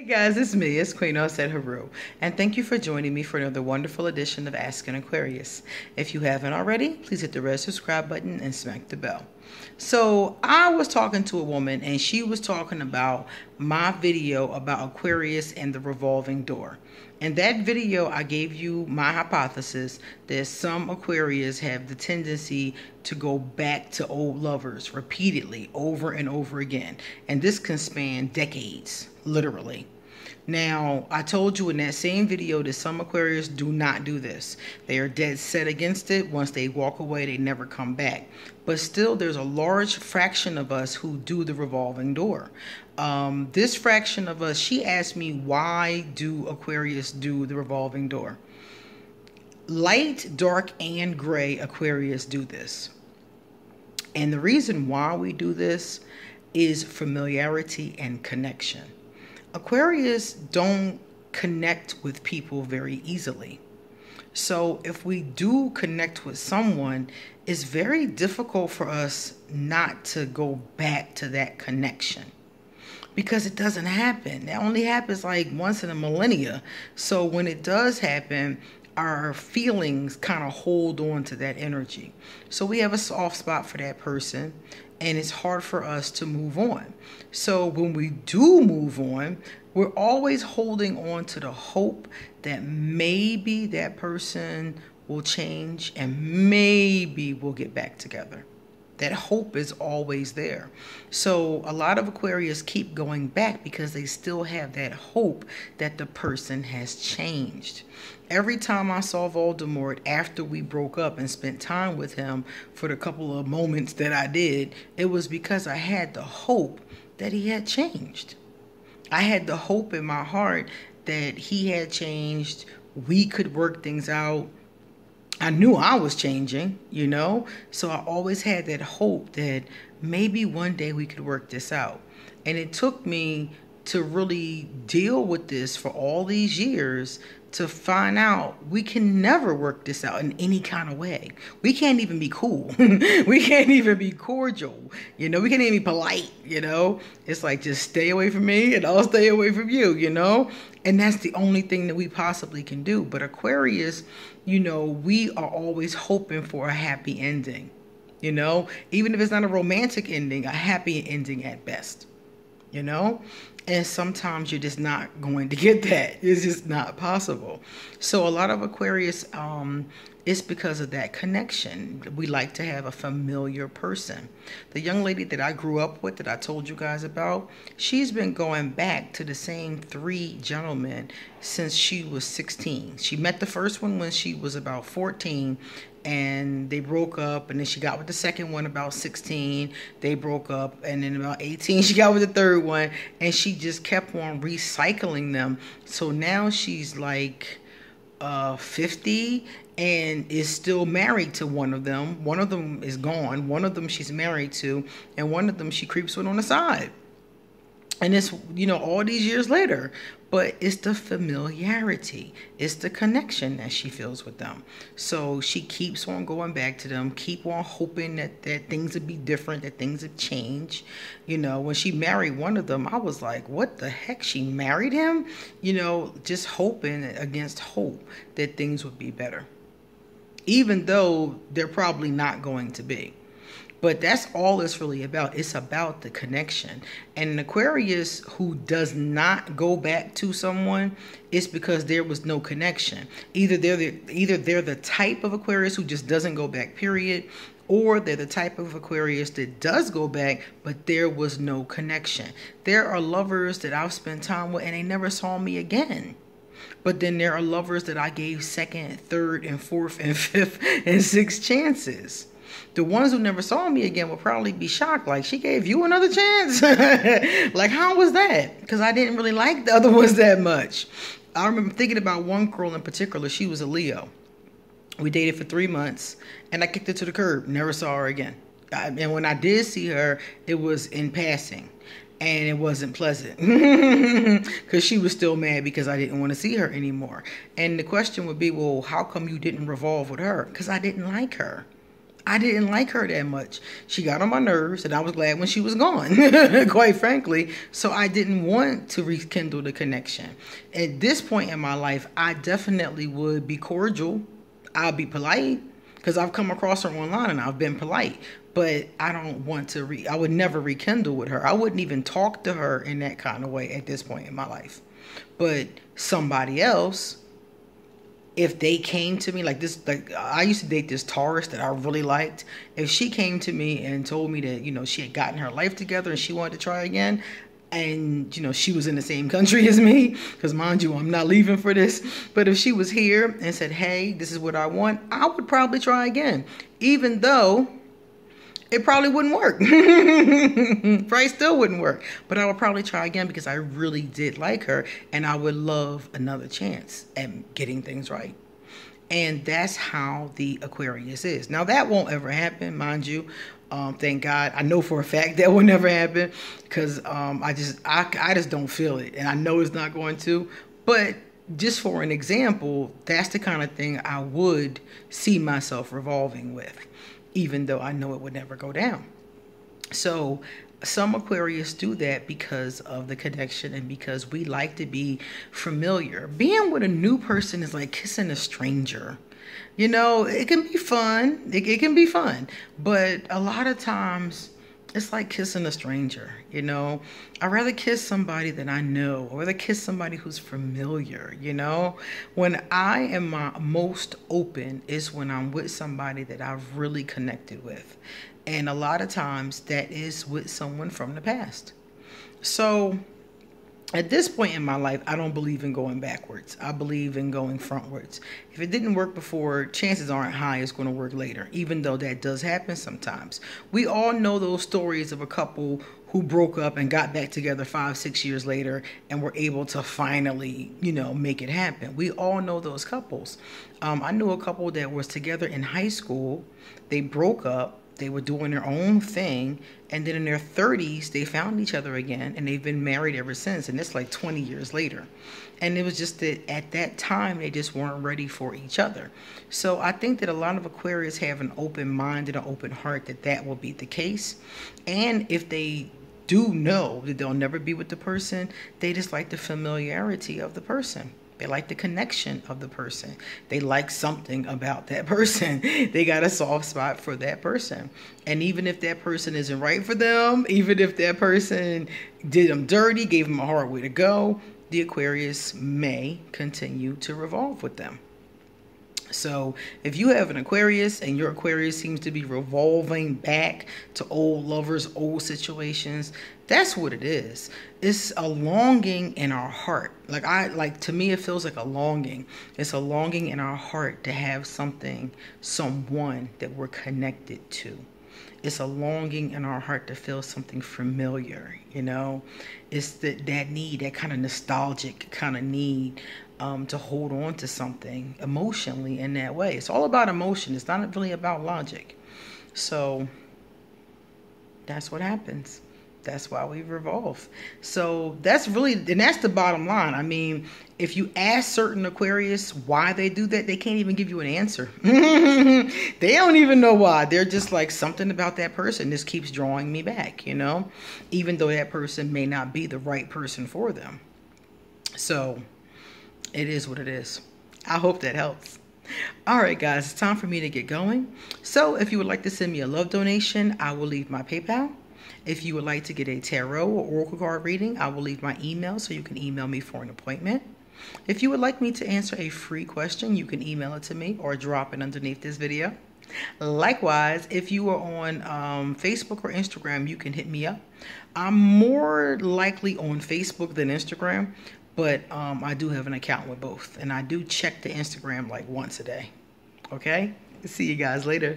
Hey guys, it's me, it's Queen Said Haru, and thank you for joining me for another wonderful edition of An Aquarius. If you haven't already, please hit the red subscribe button and smack the bell. So I was talking to a woman and she was talking about my video about Aquarius and the revolving door. In that video, I gave you my hypothesis that some Aquarius have the tendency to go back to old lovers repeatedly over and over again. And this can span decades, literally. Now, I told you in that same video that some Aquarius do not do this. They are dead set against it. Once they walk away, they never come back. But still, there's a large fraction of us who do the revolving door. This fraction of us, she asked me, why do Aquarius do the revolving door? Light, dark, and gray Aquarius do this. And the reason why we do this is familiarity and connection. Aquarius don't connect with people very easily. So if we do connect with someone, it's very difficult for us not to go back to that connection. Because it doesn't happen. It only happens like once in a millennia. So when it does happen, our feelings kind of hold on to that energy. So we have a soft spot for that person, and it's hard for us to move on. So when we do move on, we're always holding on to the hope that maybe that person will change and maybe we'll get back together. That hope is always there. So a lot of Aquarius keep going back because they still have that hope that the person has changed. Every time I saw Voldemort after we broke up and spent time with him for the couple of moments that I did, it was because I had the hope that he had changed. I had the hope in my heart that he had changed. We could work things out. I knew I was changing, you know, so I always had that hope that maybe one day we could work this out. And it took me to really deal with this for all these years to find out we can never work this out in any kind of way. We can't even be cool. We can't even be cordial. You know, we can't even be polite, you know. It's like, just stay away from me and I'll stay away from you, you know. And that's the only thing that we possibly can do. But Aquarius, you know, we are always hoping for a happy ending. You know, even if it's not a romantic ending, a happy ending at best. You know, and sometimes you're just not going to get that. It's just not possible. So a lot of Aquarius, it's because of that connection. We like to have a familiar person. The young lady that I grew up with, that I told you guys about, she's been going back to the same 3 gentlemen since she was 16. She met the first one when she was about 14. And they broke up, and then she got with the second one about 16. They broke up, and then about 18 she got with the third one, and she just kept on recycling them. So now she's like 50 and is still married to one of them. One of them is gone. One of them she's married to, and one of them she creeps with on the side. And it's, you know, all these years later, but it's the familiarity. It's the connection that she feels with them. So she keeps on going back to them, keep on hoping that things would be different, that things would change. You know, when she married one of them, I was like, what the heck? She married him? You know, just hoping against hope that things would be better. Even though they're probably not going to be. But that's all it's really about. It's about the connection. And an Aquarius who does not go back to someone, it's because there was no connection. Either they're the type of Aquarius who just doesn't go back, period, or they're the type of Aquarius that does go back, but there was no connection. There are lovers that I've spent time with and they never saw me again. But then there are lovers that I gave second, third, and fourth, and fifth, and sixth chances. The ones who never saw me again will probably be shocked. Like, she gave you another chance? Like, how was that? Because I didn't really like the other ones that much. I remember thinking about one girl in particular. She was a Leo. We dated for 3 months, and I kicked her to the curb. Never saw her again. And when I did see her, it was in passing. And it wasn't pleasant. Because she was still mad because I didn't want to see her anymore. And the question would be, well, how come you didn't revolve with her? Because I didn't like her. I didn't like her that much. She got on my nerves, and I was glad when she was gone, quite frankly. So I didn't want to rekindle the connection. At this point in my life, I definitely would be cordial. I'll be polite because I've come across her online and I've been polite. But I don't want to I would never rekindle with her. I wouldn't even talk to her in that kind of way at this point in my life. But somebody else, if they came to me like this, like I used to date this Taurus that I really liked. If she came to me and told me that, she had gotten her life together and she wanted to try again, and she was in the same country as me, because mind you, I'm not leaving for this. But if she was here and said, hey, this is what I want, I would probably try again, even though it probably wouldn't work. Probably still wouldn't work. But I would probably try again because I really did like her, and I would love another chance at getting things right. And that's how the Aquarius is. Now, that won't ever happen, mind you. Thank God. I know for a fact that will never happen, because I just don't feel it. And I know it's not going to. But just for an example, that's the kind of thing I would see myself revolving with, even though I know it would never go down. So some Aquarius do that because of the connection and because we like to be familiar. Being with a new person is like kissing a stranger. It can be fun. It can be fun. But a lot of times it's like kissing a stranger. I'd rather kiss somebody that I know, or rather kiss somebody who's familiar. When I am my most open is when I'm with somebody that I've really connected with. And a lot of times that is with someone from the past. So at this point in my life, I don't believe in going backwards. I believe in going frontwards. If it didn't work before, chances aren't high it's going to work later, even though that does happen sometimes. We all know those stories of a couple who broke up and got back together 5-6 years later and were able to finally, make it happen. We all know those couples. I knew a couple that was together in high school. They broke up. They were doing their own thing, and then in their 30s, they found each other again, and they've been married ever since, and it's like 20 years later. And it was just that at that time, they just weren't ready for each other. So I think that a lot of Aquarius have an open mind and an open heart that will be the case. And if they do know that they'll never be with the person, they just like the familiarity of the person. They like the connection of the person. They like something about that person. They got a soft spot for that person. And even if that person isn't right for them, even if that person did them dirty, gave them a hard way to go, the Aquarius may continue to revolve with them. So if you have an Aquarius and your Aquarius seems to be revolving back to old lovers, old situations, that's what it is. It's a longing in our heart. To me, it feels like a longing. It's a longing in our heart to have something, someone that we're connected to. It's a longing in our heart to feel something familiar, It's that need, that kind of nostalgic kind of need to hold on to something emotionally in that way. It's all about emotion. It's not really about logic. So that's what happens. That's why we revolve. So that's the bottom line. I mean, if you ask certain Aquarius why they do that, they can't even give you an answer. They don't even know why. They're just like, something about that person just keeps drawing me back, even though that person may not be the right person for them. So it is what it is. I hope that helps. All right, guys, it's time for me to get going. So if you would like to send me a love donation, I will leave my PayPal. If you would like to get a tarot or oracle card reading, I will leave my email so you can email me for an appointment. If you would like me to answer a free question, you can email it to me or drop it underneath this video. Likewise, if you are on Facebook or Instagram, you can hit me up. I'm more likely on Facebook than Instagram, but I do have an account with both, and I do check the Instagram like once a day. Okay? See you guys later.